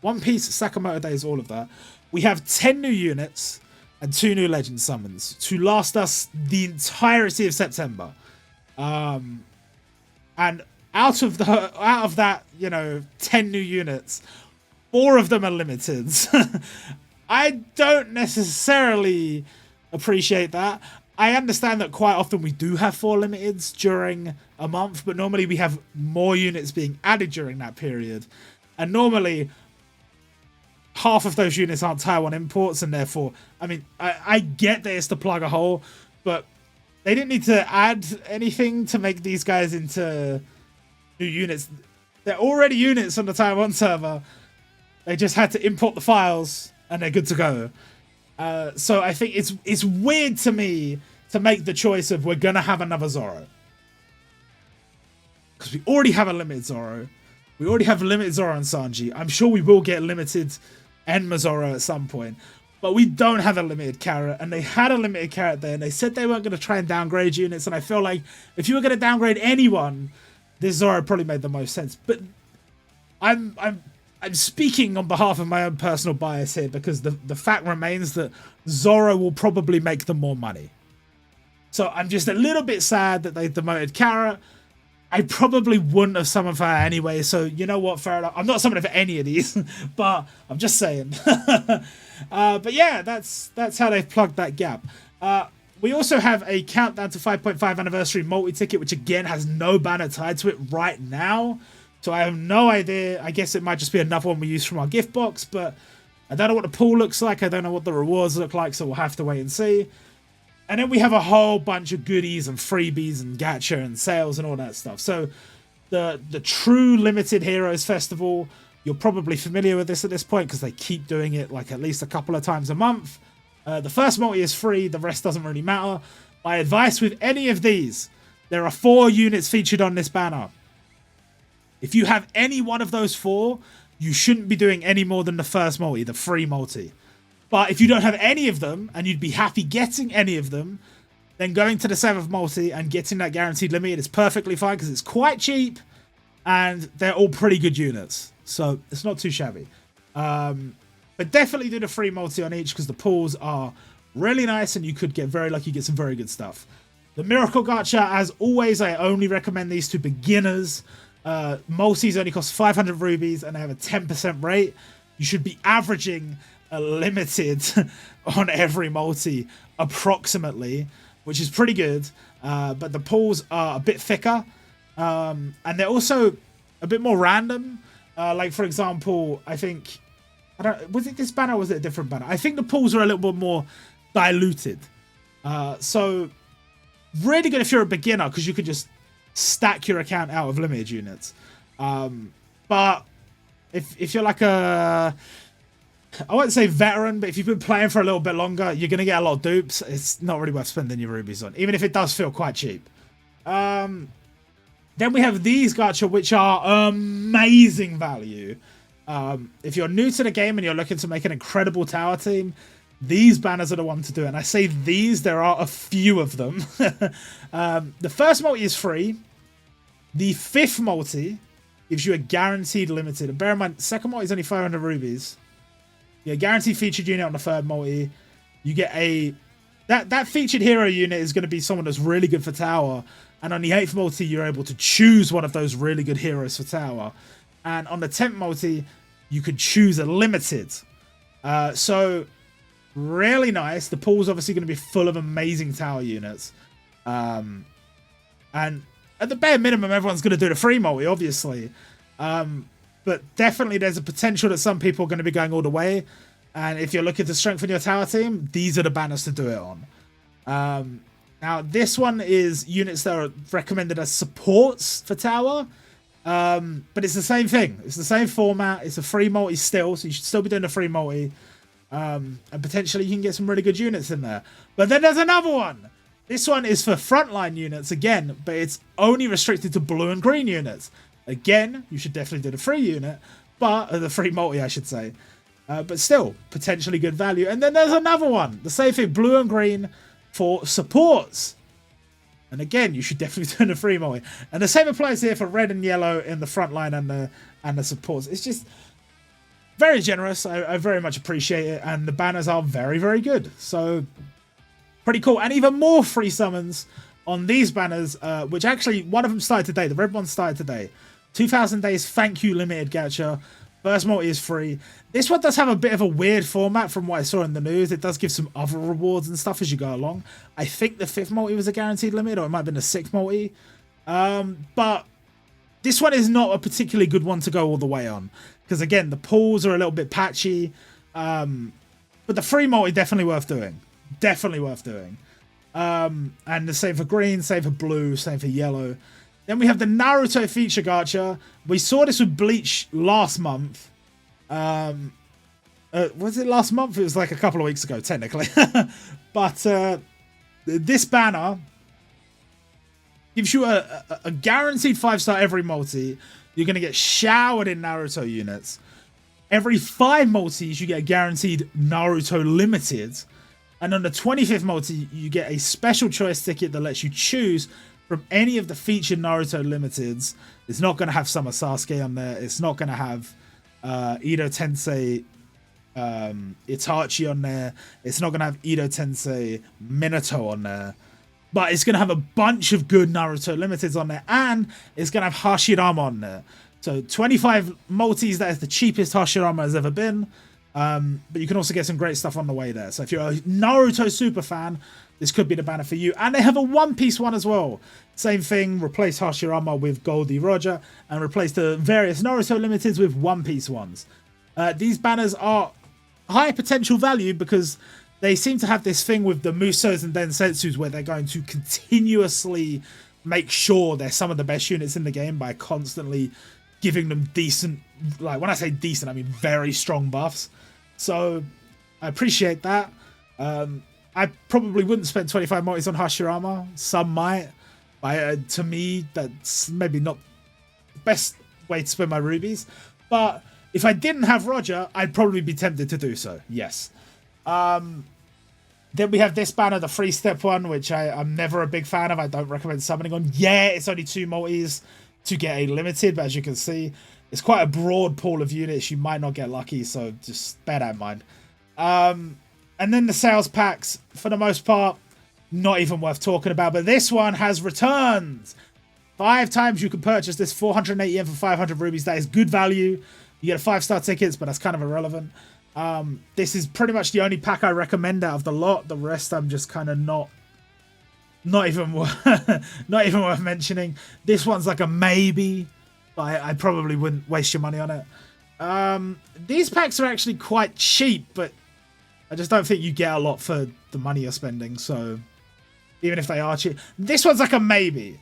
One Piece, Sakamoto Days, all of that. We have 10 new units and 2 new legend summons to last us the entirety of September. And out of that, 10 new units, 4 of them are limited. I don't necessarily appreciate that. I understand that quite often we do have 4 limiteds during a month, but normally we have more units being added during that period. And normally half of those units aren't Tier 1 imports, and therefore, I mean, I get that it's to plug a hole, but they didn't need to add anything to make these guys into new units. They're already units on the Tier 1 server. They just had to import the files, and they're good to go. So I think it's weird to me to make the choice of we're going to have another Zoro. Because we already have a limited Zoro. We already have limited Zoro and Sanji. I'm sure we will get limited Enma Zoro at some point. But we don't have a limited Carrot. And they had a limited Carrot there. And they said they weren't going to try and downgrade units. And I feel like if you were going to downgrade anyone, this Zoro probably made the most sense. But I'm speaking on behalf of my own personal bias here, because the fact remains that Zoro will probably make them more money. So I'm just a little bit sad that they demoted Carrot. I probably wouldn't have summoned for her anyway, so you know what, fair enough. I'm not summoning for any of these, but I'm just saying. But yeah, that's how they've plugged that gap. We also have a Countdown to 5.5 Anniversary multi-ticket, which again has no banner tied to it right now. So I have no idea. I guess it might just be another one we use from our gift box, but I don't know what the pool looks like. I don't know what the rewards look like, so we'll have to wait and see. And then we have a whole bunch of goodies and freebies and gacha and sales and all that stuff. So the true Limited Heroes Festival, you're probably familiar with this at this point because they keep doing it like at least a couple of times a month. The first multi is free. The rest doesn't really matter. My advice with any of these, there are 4 units featured on this banner. If you have any one of those 4, you shouldn't be doing any more than the first multi, the free multi. But if you don't have any of them, and you'd be happy getting any of them, then going to the 7th multi and getting that guaranteed limited is perfectly fine, because it's quite cheap, and they're all pretty good units. So it's not too shabby. But definitely do the free multi on each because the pulls are really nice and you could get very lucky, get some very good stuff. The Miracle Gacha, as always, I only recommend these to beginners. Multis only cost 500 rubies and they have a 10% rate. You should be averaging a limited on every multi approximately, which is pretty good. But the pulls are a bit thicker and they're also a bit more random. Like, for example, I think... was it this banner or was it a different banner? I think the pulls are a little bit more diluted. So really good if you're a beginner because you could just stack your account out of limited units. But if you're like a... I won't say veteran, but if you've been playing for a little bit longer, you're going to get a lot of dupes. It's not really worth spending your rubies on, even if it does feel quite cheap. Then we have these gacha, which are amazing value. If you're new to the game and you're looking to make an incredible tower team, these banners are the one to do it. And I say these, there are a few of them. The first multi is free. The fifth multi gives you a guaranteed limited. And bear in mind, second multi is only 500 rubies. Yeah, guaranteed featured unit on the third multi. You get a... That featured hero unit is going to be someone that's really good for tower. And on the 8th multi, you're able to choose one of those really good heroes for tower. And on the 10th multi, you could choose a limited. So, really nice. The pool's obviously going to be full of amazing tower units. And at the bare minimum, everyone's going to do the free multi, obviously. But definitely there's a potential that some people are going to be going all the way. And if you're looking to strengthen your tower team, these are the banners to do it on. Now, this one is units that are recommended as supports for tower. But it's the same thing. It's the same format. It's a free multi still, so you should still be doing a free multi. And potentially you can get some really good units in there. But then there's another one. This one is for frontline units again, but it's only restricted to blue and green units. Again, you should definitely do the free unit, but the free multi, I should say. But still, potentially good value. And then there's another one. The same thing, blue and green for supports. And again, you should definitely do the free multi. And the same applies here for red and yellow in the front line and the supports. It's just very generous. I very much appreciate it. And the banners are very, very good. So, pretty cool. And even more free summons on these banners, which actually, one of them started today. The red one started today. 2,000 days thank you limited gacha. First multi is free. This one does have a bit of a weird format from what I saw in the news. It does give some other rewards and stuff as you go along. I think the fifth multi was a guaranteed limit, or it might have been the sixth multi. But this one is not a particularly good one to go all the way on. Because again, the pools are a little bit patchy. But the free multi, definitely worth doing. Definitely worth doing. And the same for green, same for blue, same for yellow. Then we have the Naruto feature gacha. We saw this with Bleach last month. Was it last month? It was like a couple of weeks ago, technically. But this banner gives you a guaranteed 5-star every multi. You're going to get showered in Naruto units. Every 5 multis, you get a guaranteed Naruto limited. And on the 25th multi, you get a special choice ticket that lets you choose from any of the featured Naruto limiteds. It's not going to have Summer Sasuke on there. It's not going to have Edo Tensei Itachi on there. It's not going to have Edo Tensei Minato on there. But it's going to have a bunch of good Naruto limiteds on there. And it's going to have Hashirama on there. So 25 multis, that is the cheapest Hashirama has ever been. But you can also get some great stuff on the way there. So if you're a Naruto super fan, this could be the banner for you. And they have a One Piece one as well. Same thing, replace Hashirama with Goldie Roger and replace the various Naruto limiteds with One Piece ones. These banners are high potential value because they seem to have this thing with the Musos and Densetsus where they're going to continuously make sure they're some of the best units in the game by constantly giving them decent, like when I say decent, I mean very strong buffs. So I appreciate that. I probably wouldn't spend 25 multis on Hashirama. Some might. But to me, that's maybe not the best way to spend my rubies. But if I didn't have Roger, I'd probably be tempted to do so. Yes. Then we have this banner, the 3-step one, which I'm never a big fan of. I don't recommend summoning on. Yeah, it's only 2 multis to get a limited, but as you can see, it's quite a broad pool of units. You might not get lucky, so just bear that in mind. And then the sales packs, for the most part, not even worth talking about. But this one has returns. 5 times you can purchase this, 480 yen for 500 rubies. That is good value. You get a 5-star tickets, but that's kind of irrelevant. This is pretty much the only pack I recommend out of the lot. The rest I'm just kind of not even not even worth mentioning. This one's like a maybe, but I probably wouldn't waste your money on it. These packs are actually quite cheap, but I just don't think you get a lot for the money you're spending. So even if they are cheap, this one's like a maybe.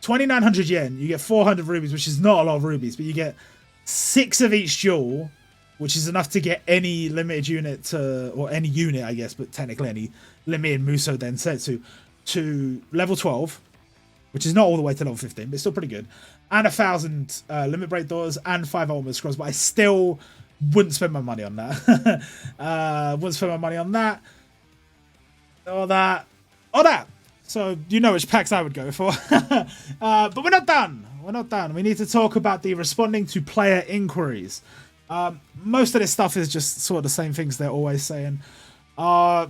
2,900 yen, you get 400 rubies, which is not a lot of rubies, but you get 6 of each jewel, which is enough to get any limited unit to, or any unit, I guess, but technically any limited Muso Densetsu to level 12, which is not all the way to level 15, but it's still pretty good. And 1,000 limit break doors and 5 ultimate scrolls, but I still wouldn't spend my money on that. Wouldn't spend my money on that, or that, or that. So you know which packs I would go for. But we're not done. We're not done. We need to talk about the responding to player inquiries. Most of this stuff is just sort of the same things they're always saying.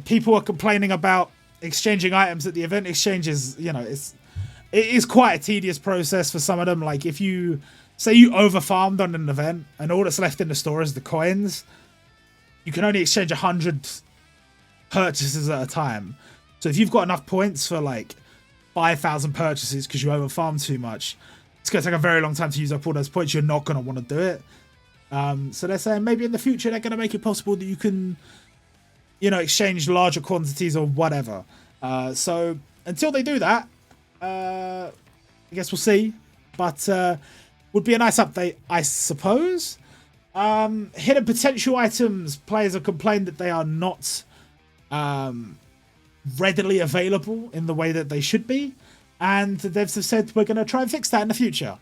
People are complaining about exchanging items at the event exchanges. You know, it is quite a tedious process for some of them. Like if you say you overfarmed on an event and all that's left in the store is the coins, you can only exchange 100 purchases at a time. So if you've got enough points for like 5,000 purchases because you overfarmed too much, it's going to take a very long time to use up all those points. You're not going to want to do it. So they're saying maybe in the future they're going to make it possible that you can, you know, exchange larger quantities or whatever. So until they do that, I guess we'll see. But would be a nice update, I suppose. Hidden potential items. Players have complained that they are not readily available in the way that they should be, and the devs have said we're going to try and fix that in the future.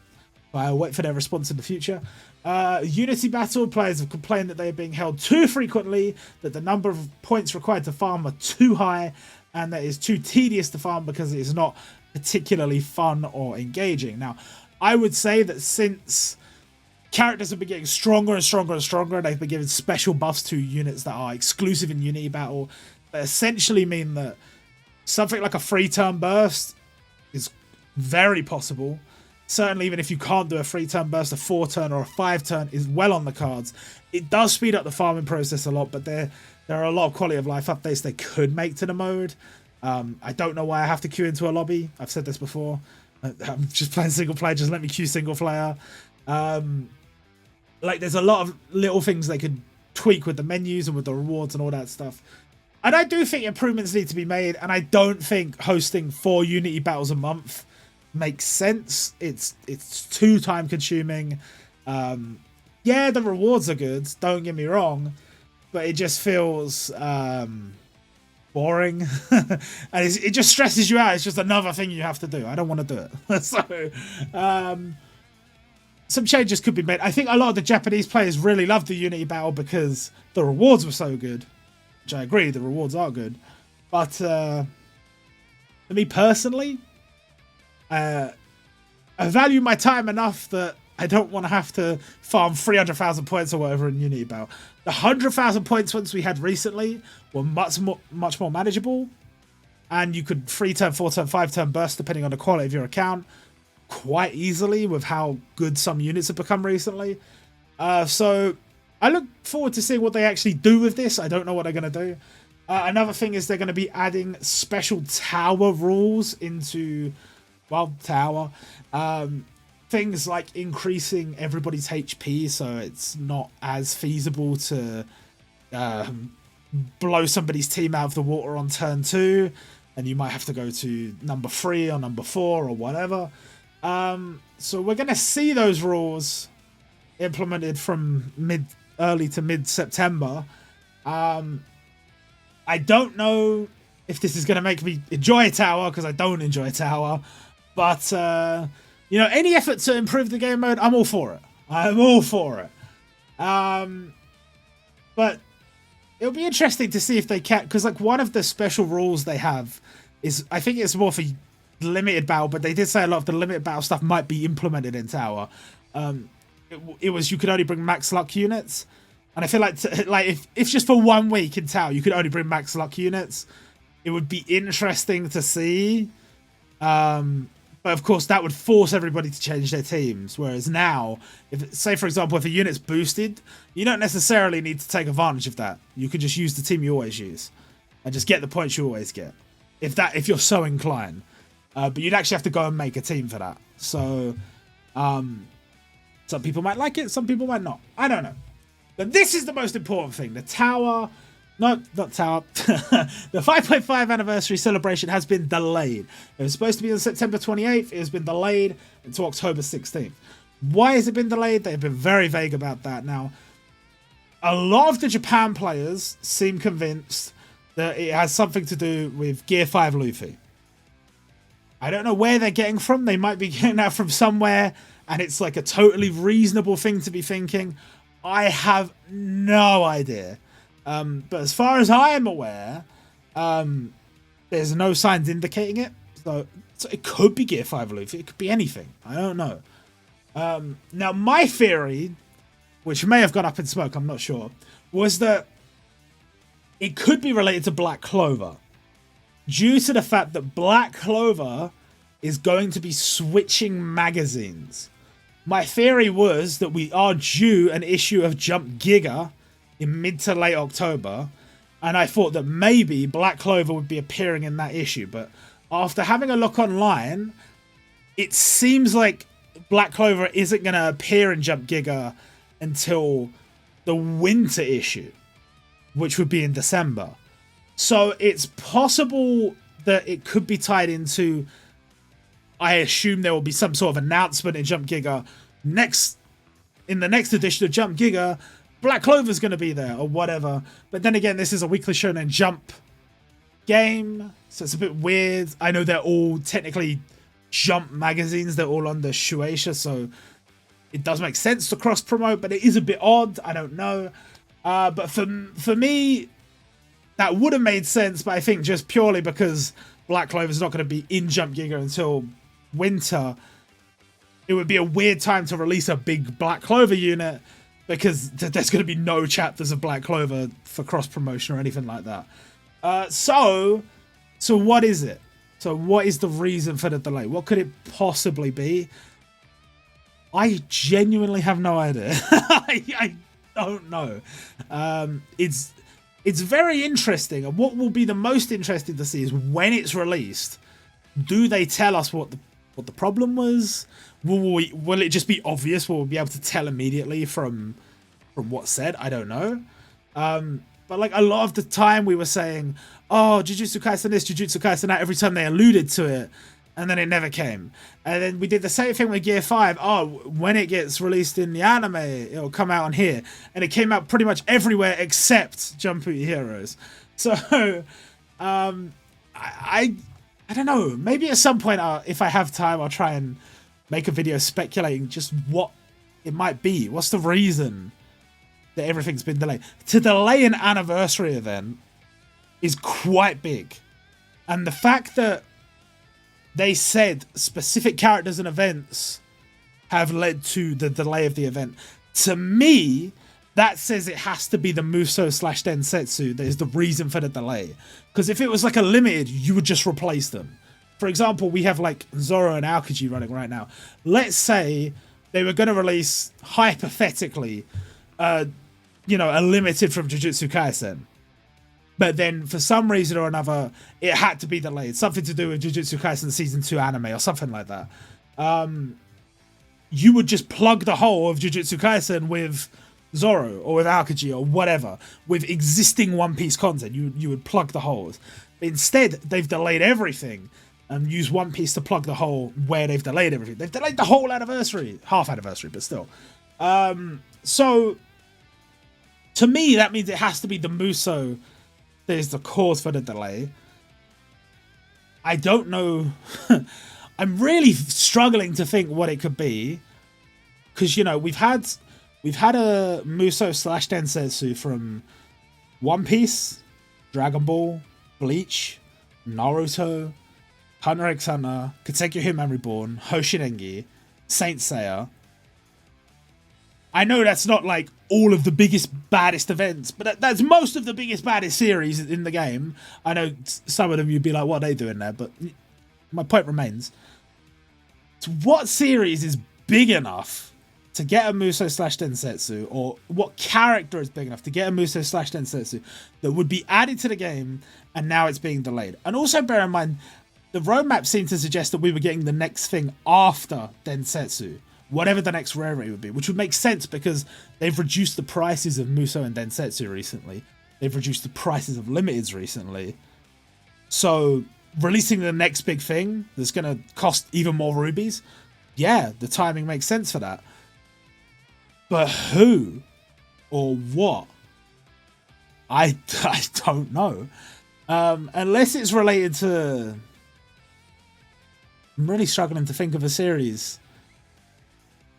I'll wait for their response in the future. Unity Battle, players have complained that they are being held too frequently, that the number of points required to farm are too high, and that it's too tedious to farm because it is not particularly fun or engaging. Now, I would say that since characters have been getting stronger and stronger and stronger, and they've been given special buffs to units that are exclusive in Unity Battle, that essentially mean that something like a 3-turn burst is very possible. Certainly, even if you can't do a 3-turn burst, a 4-turn or a 5-turn is well on the cards. It does speed up the farming process a lot, but there are a lot of quality of life updates they could make to the mode. I don't know why I have to queue into a lobby. I've said this before. I'm just playing single player. Just let me queue single player. Like, there's a lot of little things they could tweak with the menus and with the rewards and all that stuff. And I do think improvements need to be made, and I don't think hosting 4 Unity battles a month makes sense. It's too time consuming. Yeah, the rewards are good, don't get me wrong, but it just feels boring. And it just stresses you out. It's just another thing you have to do. I don't want to do it. So some changes could be made. I think a lot of the Japanese players really loved the Unity battle because the rewards were so good. Which I agree, the rewards are good. But for me personally, I value my time enough that I don't want to have to farm 300,000 points or whatever in Unity Battle. The 100,000 points ones we had recently were much more manageable. And you could 3-turn, 4-turn, 5-turn burst depending on the quality of your account quite easily with how good some units have become recently. So I look forward to seeing what they actually do with this. I don't know what they're going to do. Another thing is they're going to be adding special tower rules into, well, tower. Things like increasing everybody's HP so it's not as feasible to blow somebody's team out of the water on turn 2. And you might have to go to number 3 or number 4 or whatever. So we're going to see those rules implemented from early to mid-September. I don't know if this is going to make me enjoy Tower, because I don't enjoy Tower. But, you know, any effort to improve the game mode, I'm all for it. I'm all for it. But it'll be interesting to see if they can, because like one of the special rules they have is, I think it's more for limited battle, but they did say a lot of the limited battle stuff might be implemented in Tower. it was you could only bring max luck units, and I feel like if just for 1 week in Tau you could only bring max luck units, it would be interesting to see. But of course that would force everybody to change their teams. Whereas now, if say for example if a unit's boosted, you don't necessarily need to take advantage of that. You could just use the team you always use, and just get the points you always get, if you're so inclined. But you'd actually have to go and make a team for that. So, some people might like it, some people might not. I don't know. But this is the most important thing. The tower... No, not tower. The 5.5 anniversary celebration has been delayed. It was supposed to be on September 28th. It has been delayed until October 16th. Why has it been delayed? They've been very vague about that. Now, a lot of the Japan players seem convinced that it has something to do with Gear 5 Luffy. I don't know where they're getting from. They might be getting that from somewhere, and it's like a totally reasonable thing to be thinking. I have no idea. But as far as I am aware, there's no signs indicating it. So it could be Gear 5 Luffy. It could be anything. I don't know. Now, my theory, which may have gone up in smoke, I'm not sure, was that it could be related to Black Clover, due to the fact that Black Clover is going to be switching magazines. My theory was that we are due an issue of Jump Giga in mid to late October, and I thought that maybe Black Clover would be appearing in that issue. But after having a look online, it seems like Black Clover isn't going to appear in Jump Giga until the winter issue, which would be in December. So it's possible that it could be tied into, I assume there will be some sort of announcement in Jump Giga in the next edition of Jump Giga, Black Clover's going to be there or whatever. But then again, this is a Weekly Shonen Jump game, so it's a bit weird. I know they're all technically Jump magazines. They're all under Shueisha, so it does make sense to cross-promote, but it is a bit odd. I don't know. But for me, that would have made sense, but I think just purely because Black Clover's not going to be in Jump Giga until winter, it would be a weird time to release a big Black Clover unit, because there's going to be no chapters of Black Clover for cross-promotion or anything like that. So what is it? So what is the reason for the delay? What could it possibly be? I genuinely have no idea. I don't know. It's very interesting, and what will be the most interesting to see is when it's released. Do they tell us what the problem was? Will it just be obvious? Will we be able to tell immediately from what's said? I don't know. But like a lot of the time we were saying, oh, Jujutsu Kaisen this, Jujutsu Kaisen that, every time they alluded to it, and then it never came. And then we did the same thing with Gear 5. Oh, when it gets released in the anime, it'll come out on here. And it came out pretty much everywhere except Jumputi Heroes. So, I don't know. Maybe at some point, if I have time, I'll try and make a video speculating just what it might be. What's the reason that everything's been delayed? To delay an anniversary event is quite big. And the fact that they said specific characters and events have led to the delay of the event, to me, that says it has to be the Muso/Densetsu that is the reason for the delay. Because if it was like a limited, you would just replace them. For example, we have like Zoro and Aokiji running right now. Let's say they were going to release, hypothetically, a limited from Jujutsu Kaisen. But then for some reason or another, it had to be delayed. Something to do with Jujutsu Kaisen Season 2 anime or something like that. You would just plug the hole of Jujutsu Kaisen with Zoro or with Aokiji or whatever. With existing One Piece content, you would plug the holes. But instead, they've delayed everything and use One Piece to plug the hole where they've delayed everything. They've delayed the whole anniversary. Half anniversary, but still. So, to me, that means it has to be the Muso that is the cause for the delay. I don't know. I'm really struggling to think what it could be. Because, we've had a Muso/Densetsu from One Piece, Dragon Ball, Bleach, Naruto, Hunter x Hunter, Katekyo Hitman Reborn, Hoshinengi, Saint Seiya. I know that's not like all of the biggest, baddest events, but that's most of the biggest, baddest series in the game. I know some of them you'd be like, what are they doing there? But my point remains. What series is big enough to get a Muso / Densetsu, or what character is big enough to get a Muso / Densetsu that would be added to the game, and now it's being delayed? And also bear in mind, the roadmap seemed to suggest that we were getting the next thing after Densetsu, whatever the next rare rate would be, which would make sense because they've reduced the prices of Muso and Densetsu recently. They've reduced the prices of limiteds recently. So releasing the next big thing that's going to cost even more rubies, yeah, the timing makes sense for that. But who or what? I don't know. Unless it's related to... I'm really struggling to think of a series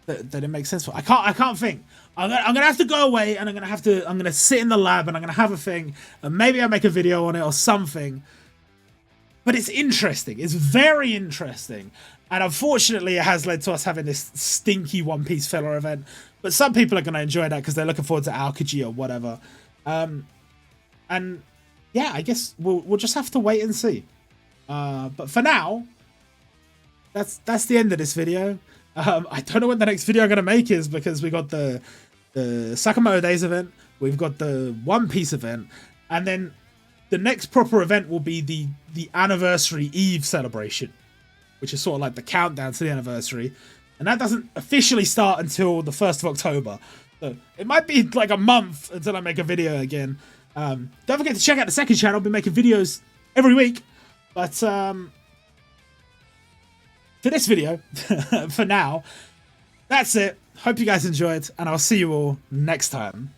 that it makes sense for. I can't think. I'm gonna have to go away, and I'm gonna sit in the lab, and I'm gonna have a thing, and maybe I'll make a video on it or something. But it's interesting. It's very interesting. And unfortunately, it has led to us having this stinky One Piece filler event. But some people are going to enjoy that because they're looking forward to Aokiji or whatever. And yeah, I guess we'll just have to wait and see. But for now, that's the end of this video. I don't know what the next video I'm going to make is, because we got the Sakamoto Days event. We've got the One Piece event. And then the next proper event will be the Anniversary Eve celebration, which is sort of like the countdown to the anniversary. And that doesn't officially start until the 1st of October. So it might be like a month until I make a video again. Don't forget to check out the second channel. I'll be making videos every week. But for this video, for now, that's it. Hope you guys enjoyed, and I'll see you all next time.